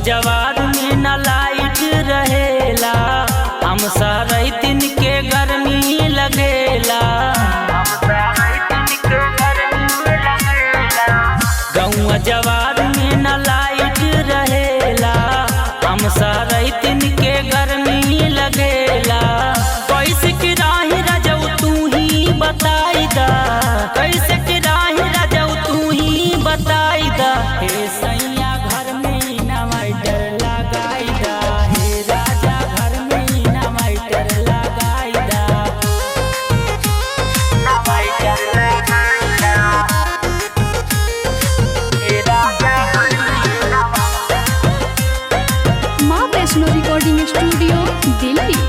जवार में न लाइट रहेला, हम सरैतिन के गर्मी लगेला। गौआ जवार में न लाइट रहेला, हम सरैतिन के गर्मी लगेला। कैसे किराही रजऊ तू ही बताई दा, कैसे किराही रजऊ तू ही बताई दा। हे सैया घर में इनवर्टर लगाई दा, हे राजा घर में इनवर्टर लगाई दा। इनवर्टर लगाई दा, हे राजा घर में माँ वैष्णो रिकॉर्डिंग स्टूडियो दिल्ली।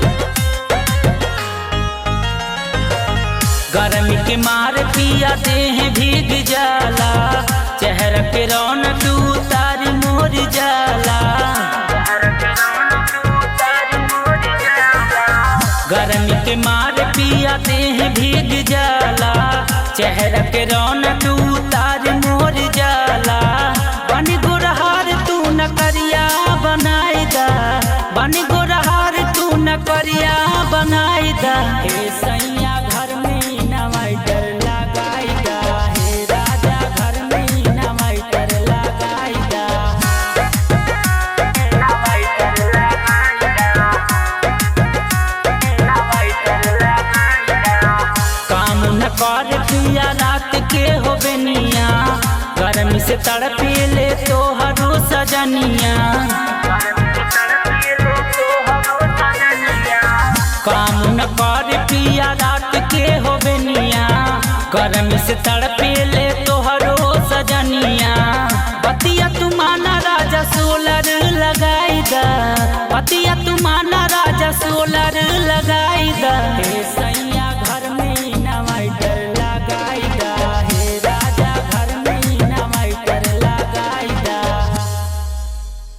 गर्मी के मार पिया देह भीग जाला, चेहरा पे रौनक उतार मोर जाला। गर्मी के मार पिया देह भीग जाला, चेहरा पे रौनक उतार मोर जाला। बन गोरहार तू न करिया बनाई दा, बन गोरहार तू न करिया बनाई दा। हे सैया घर में इनवर्टर लगाई दा, हे राजा घर में इनवर्टर लगाई दा। इनवर्टर लगाई दा, इनवर्टर लगाई दा। काम न कर पिया रात के हो बेनिया, गर्मी से तड़पेले तोहरो सजनिया। काम न कर पिया रात के हो बेनिया, गर्मी से तड़पेले तोहरो सजनिया। पतिया तुमाना राजा सोलर लगाई दा, पतिया तुमाना राजा सोलर लगाई दा।